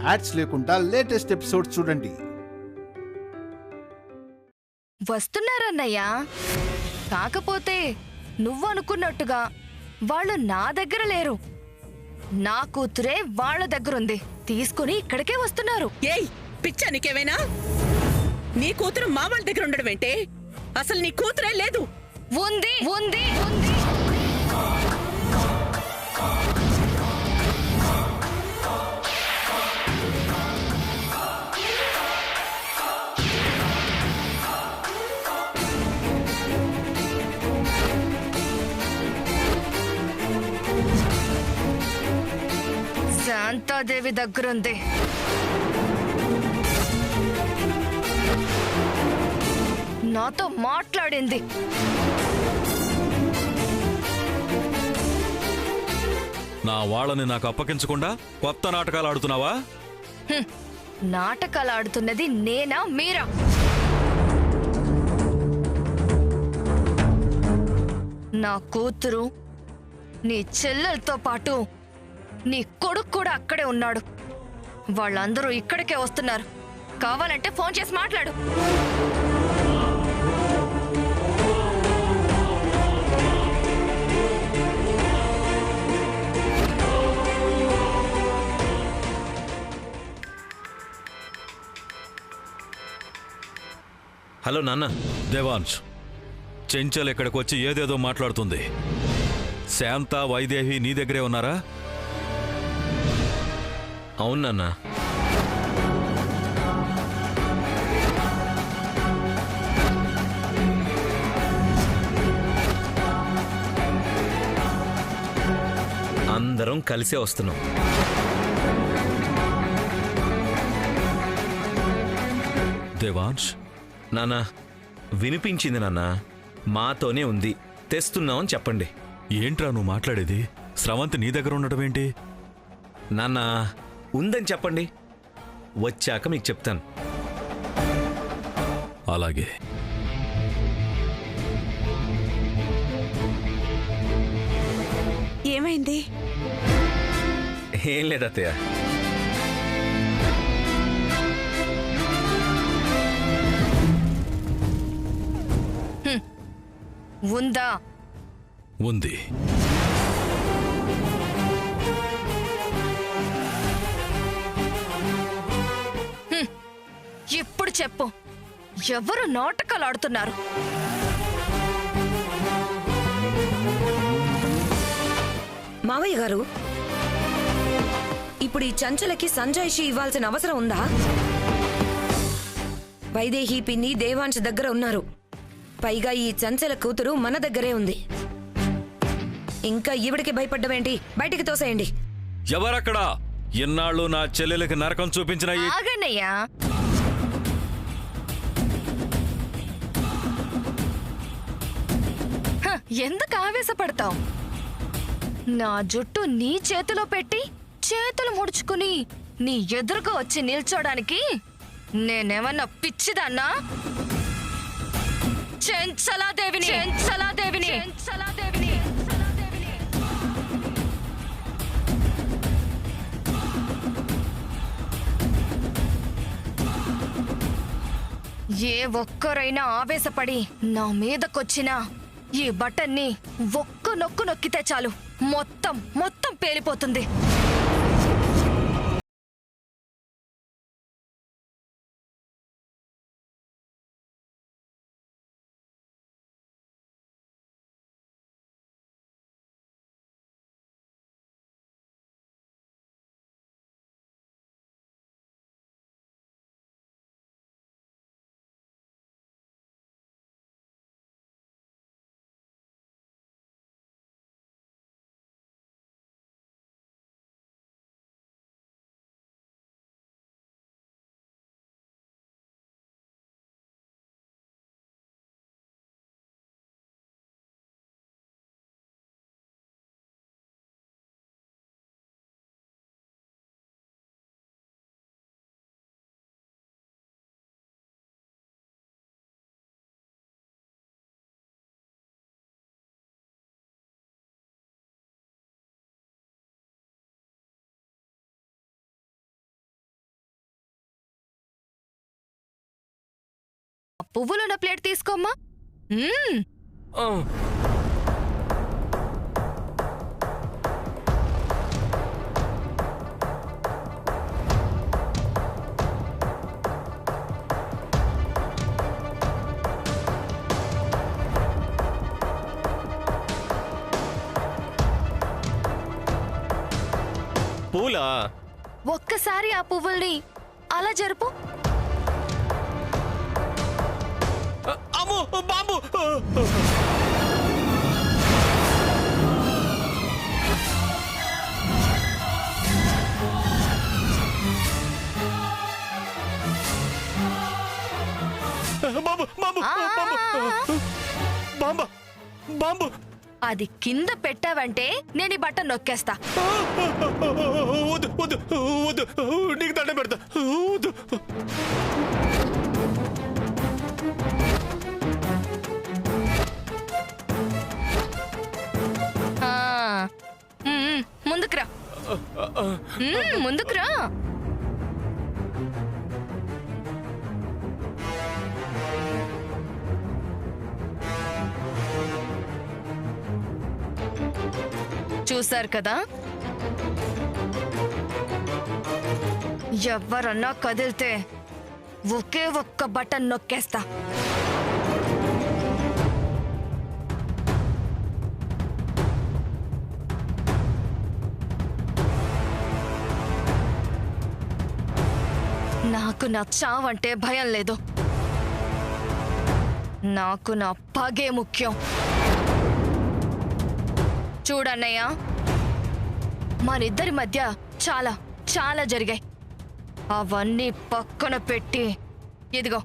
Ads లేకుండా latest episodes చూడండి. వస్తున్నారన్నయ్యా. కాకపోతే నువ్వనుకున్నట్టుగా వాళ్ళు నా దగ్గర లేరు. నా కూతురే వాళ్ళ దగ్గరుంది. తీసుకుని ఇక్కడికే వస్తున్నారు. ఏయ్ పిచ్చా నీకేమైనా? నీ కూతురు మా వాళ్ళ దగ్గర ఉండడం ఏంటే? అసలు నీ కూతురే లేదు. ఉంది ఉంది ఉంది. శాంతాదేవి దగ్గరుంది. నాతో మాట్లాడింది. నా వాళ్ళని నాకు అప్పగించకుండా కొత్త నాటకాలు ఆడుతున్నావా? నాటకాలు ఆడుతున్నది నేనా మీరా? నా కూతురు నీ చెల్లెలతో పాటు నీ కొడుకు కూడా అక్కడే ఉన్నాడు. వాళ్ళందరూ ఇక్కడికే వస్తున్నారు. కావాలంటే ఫోన్ చేసి మాట్లాడు. హలో నాన్న. దేవాంశ్, చెంచల్ ఇక్కడికి వచ్చి ఏదేదో మాట్లాడుతుంది. శాంత, వైదేహి నీ దగ్గరే ఉన్నారా? అవును నాన్న. అందరం కలిసే వస్తున్నాం. దేవాంశ్, నాన్న వినిపించింది నాన్న. మాతోనే ఉంది, తెస్తున్నామని చెప్పండి. ఏంట్రా నువ్వు మాట్లాడేది? స్రవంతి నీ దగ్గర ఉండటం ఏంటి? నాన్న ఉందని చెప్పండి, వచ్చాక మీకు చెప్తాను. అలాగే. ఏమైంది? ఏం లేదు అత్తయ్య. ఉందా? ఉంది. ఇప్పుడు చెప్పు, ఎవరు నాటకాలు ఆడుతున్నారు? మావయ్య గారు, ఇప్పుడు ఈ చంచలకి సంజాయిషి ఇవ్వాల్సిన అవసరం ఉందా? వైదేహి పిన్ని దేవాంశ్ దగ్గర ఉన్నారు. పైగా ఈ చంచల కూతురు మన దగ్గరే ఉంది. ఇంకా ఈవిడికి భయపడ్డమేంటి? బయటికి తోసేయండి. ఎవరక్కడా? ఇన్నాళ్ళు నా చెల్లెలకి నరకం చూపించిన ఆగన్నయ్యా. ఎందుకు ఆవేశపడతావు? నా జుట్టు నీ చేతిలో పెట్టి చేతులు ముడుచుకుని నీ ఎదురుగా వచ్చి నిల్చోడానికి నేనేమన్నా పిచ్చిదాన్నా? చెంచలాదేవిని చెంచలాదేవిని చెంచలాదేవిని ఏ ఒక్కరైనా ఆవేశపడి నా మీదకొచ్చినా ఈ బటన్ని ఒక్క నొక్కు నొక్కితే చాలు, మొత్తం పేలిపోతుంది. పువ్వులున్న ప్లేట్ తీసుకోమ్మా. మ్మ్. ఆ. పూలా? ఒక్కసారి ఆ పువ్వుల్ని అలా జరుపు. అమ్మో బాంబు! బాంబు బాంబు ఆ, బాంబు బాంబు బాంబు! అది కింద పెట్టావంటే నేను ఈ బట్టన్ నొక్కేస్తా. వద్దు వద్దు వద్దు, నీకు దండం పెడతా. వద్దు. ఆ, ముందుకురా. ముందుకురా. చూశారు కదా, ఎవరన్నా కదిలితే ఒకే ఒక్క బటన్ నొక్కేస్తా. నాకు నా చావంటే భయం లేదు. నాకు నా పగే ముఖ్యం. చూడన్నయ్య, మనిద్దరి మధ్య చాలా చాలా జరిగాయి. అవన్నీ పక్కన పెట్టి ఇదిగో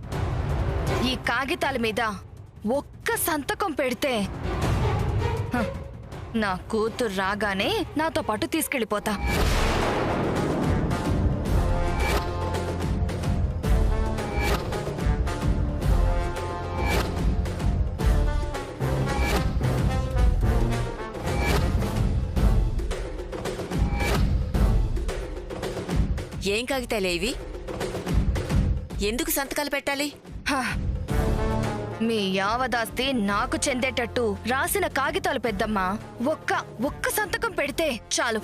ఈ కాగితాల మీద ఒక్క సంతకం పెడితే నా కూతురు రాగానే నాతో పాటు తీసుకెళ్ళిపోతా. ఏం కాగితాలే ఇవి? ఎందుకు సంతకాలు పెట్టాలి? హ, మీ యావదాస్తి నాకు చెందేటట్టు రాసిన కాగితాలు పెద్దమ్మా. ఒక్క సంతకం పెడితే చాలు.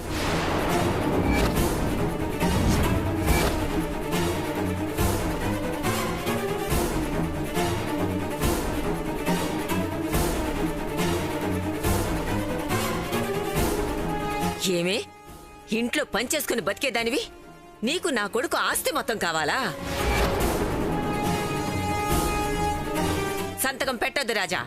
ఏమే, ఇంట్లో పనిచేసుకుని బతికేదానివి నీకు నా కొడుకు ఆస్తి మొత్తం కావాలా? సంతకం పెట్టొద్దు రాజా.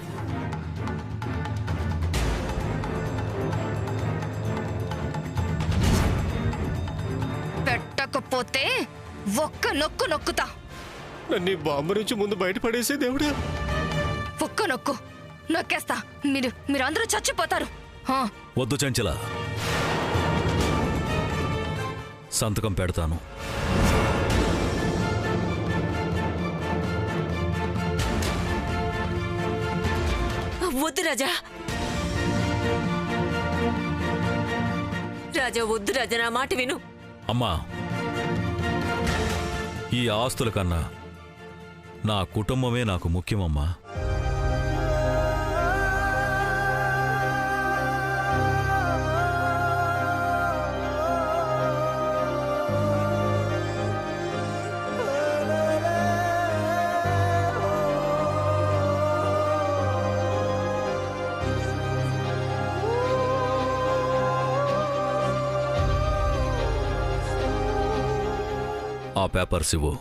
పెట్టకపోతే ఒక్క నొక్కు నొక్కుతా. నన్ను బాంబు నుంచి ముందు బయటపడేసే దేవుడా. ఒక్క నొక్కు నొక్కేస్తా. మీరందరూ చచ్చిపోతారు. హా, వద్దు చంచల, సంతకం పెడతాను. వద్దు రాజా. రాజా వద్దు రాజా, నా మాట విను. అమ్మా, ఈ ఆస్తుల కన్నా నా కుటుంబమే నాకు ముఖ్యమమ్మా. ఆ పేపర్స్ ఇవ్వు.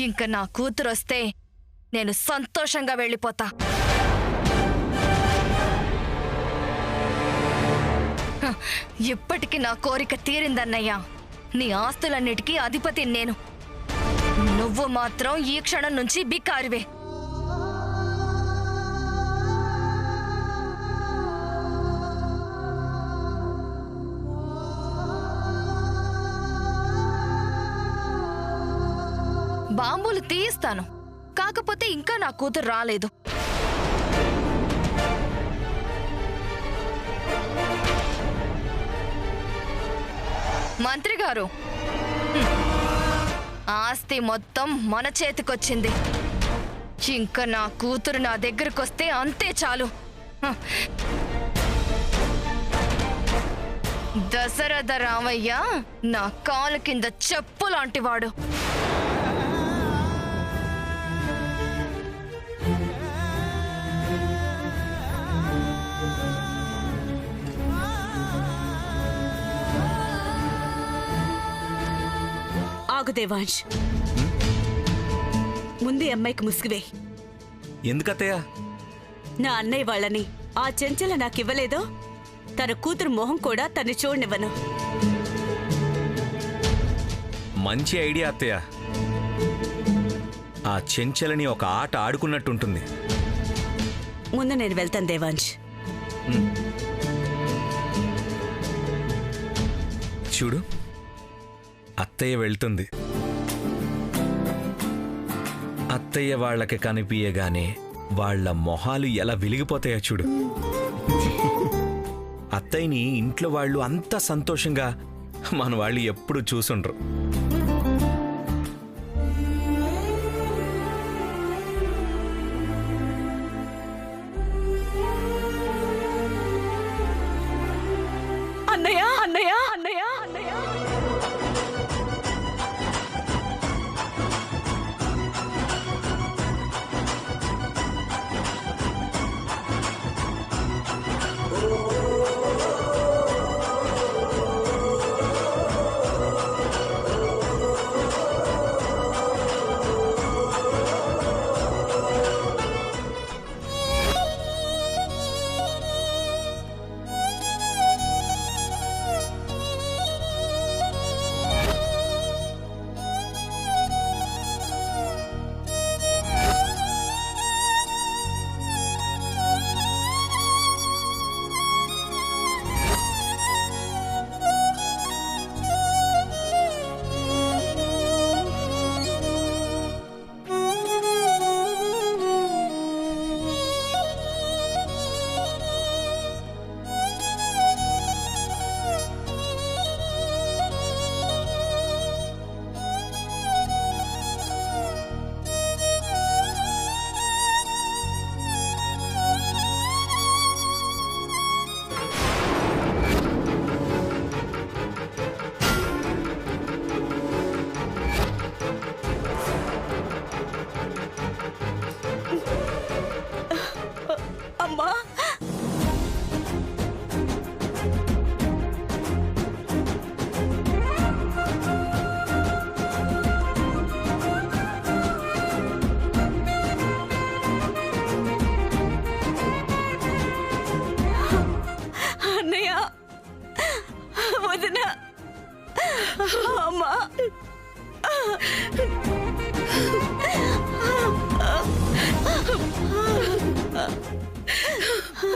ఇంక నా కూతురొస్తే నేను సంతోషంగా వెళ్ళిపోతా. ఇప్పటికి నా కోరిక తీరిందన్నయ్యా. నీ ఆస్తులన్నిటికీ అధిపతి నేను. నువ్వు మాత్రం ఈ క్షణం నుంచి బికారివే. బాంబులు తీయిస్తాను, కాకపోతే ఇంకా నా కూతురు రాలేదు. మంత్రి గారు, ఆస్తి మొత్తం మన చేతికొచ్చింది. ఇంకా నా కూతురు నా దగ్గరకొస్తే అంతే చాలు. దశరథ రామయ్య నా కాలు కింద చెప్పు లాంటివాడు. ఆగు దేవాంశ్, ముందు అమ్మాయికి ముసుగువే. ఎందుకత్తయ్య? నా అన్నయ్య వాళ్ళని ఆ చెంచల నాకివ్వలేదో తన కూతురు మొహం కూడా తను చూడనివ్వను. మంచి ఐడియా అత్తయ్య. ఆ చెంచలని ఒక ఆట ఆడుకున్నట్టుంటుంది. ముందు నేను వెళ్తాను దేవాంశ్. చూడు, అత్తయ్య వెళ్తుంది. అత్తయ్య వాళ్ళకి కనిపించగానే వాళ్ళ మొహాలు ఎలా వెలిగిపోతాయో చూడు. అత్తయ్యని ఇంట్లో వాళ్ళు అంత సంతోషంగా మన వాళ్ళు ఎప్పుడు చూసుండ్రు. అన్నయ్య అన్నయ్య అన్నయ్య అన్నయ్య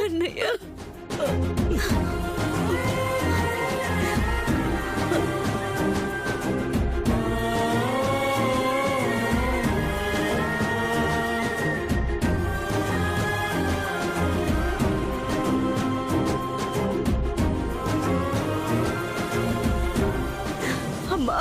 అన్నయ్య అమ్మా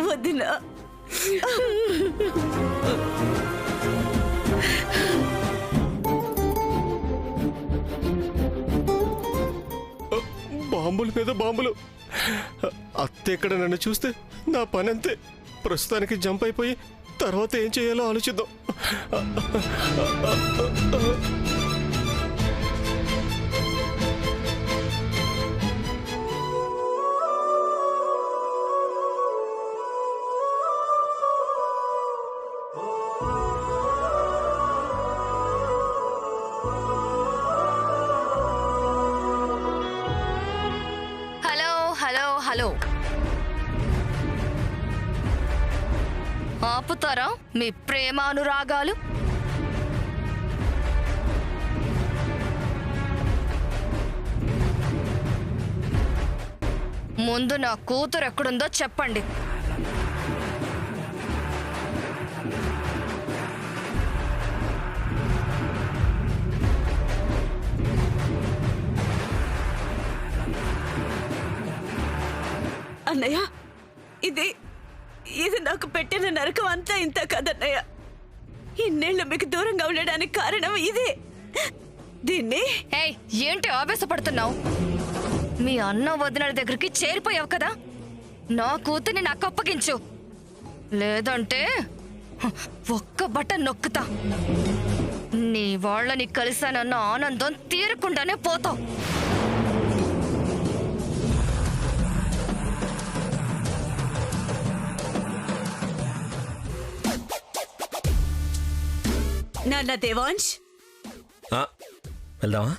వదినా బాంబుల మీద బాంబులు అత్త ఇక్కడ నన్ను చూస్తే నా పని అంతే. ప్రస్తుతానికి జంప్ అయిపోయి తర్వాత ఏం చేయాలో ఆలోచిద్దాం. హలో హలో హలో, ఆపుతారా మీ ప్రేమానురాగాలు? ముందు నా కూతురు ఎక్కడుందో చెప్పండి. అన్నయ్య, ఇది ఇది నాకు పెట్టిన నరకం అంతా ఇంత కదన్నయ్య. ఇన్నేళ్లు మీకు దూరంగా ఉండడానికి కారణం ఇదే. దీన్ని ఏయ్, ఏంటి ఆవేశపడుతున్నావు? మీ అన్న వదినల దగ్గరికి చేరిపోయావు కదా, నా కూతుర్ని నాకు అప్పగించు, లేదంటే ఒక్క బటన్ నొక్కుతా. నీ వాళ్ళని కలిసానన్న ఆనందం తీరకుండానే పోతావు. నాన్న దేవాంశ్, ఆ, వెళ్దామా?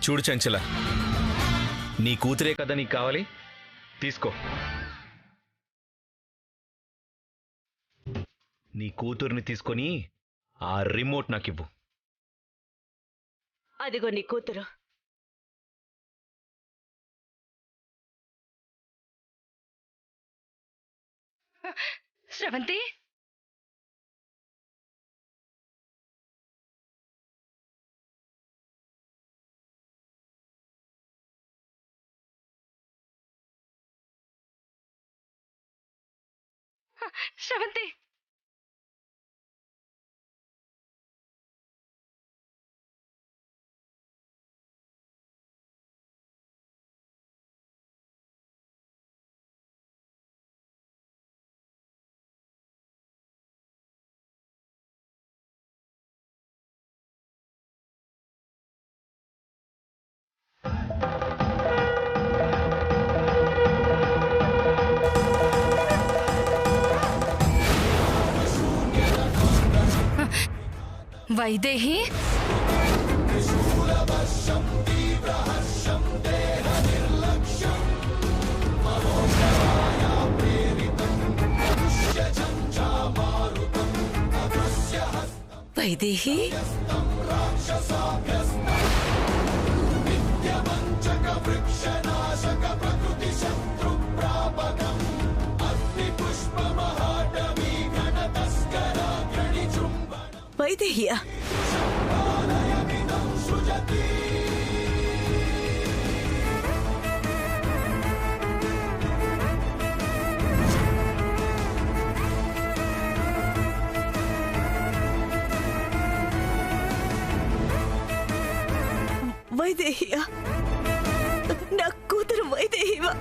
చూడు చంచల, నీ కూతురే కదా నీకు కావాలి, తీసుకో. నీ కూతుర్ని తీసుకొని ఆ రిమోట్ నాకివ్వు. అదిగో నీ కూతురు. శ్రవంతి, శ్రవంతి, వైదేహి, వైదేహి, వైదేహియా? వైదేహియా? నా కూతురు వైదేహివా?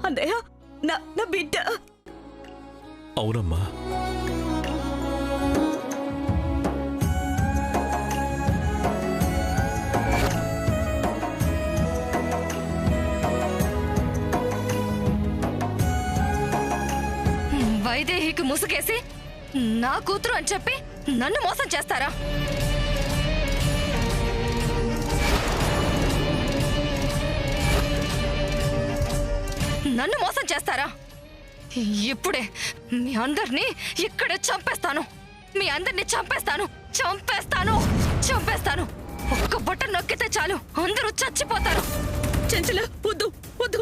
అన్నయ్య, నా బిడ్డ. అవునమ్మా, వైదేహికి ముసుగేసి నా కూతురు అని చెప్పి నన్ను మోసం చేస్తారా? నన్ను మోసం చేస్తారా? ఇప్పుడే మీ అందరినీ ఇక్కడే చంపేస్తాను. మీ అందరిని చంపేస్తాను చంపేస్తాను చంపేస్తాను. ఒక్క బటన్ నొక్కితే చాలు అందరూ చచ్చిపోతారు. చంచల వద్దు వద్దు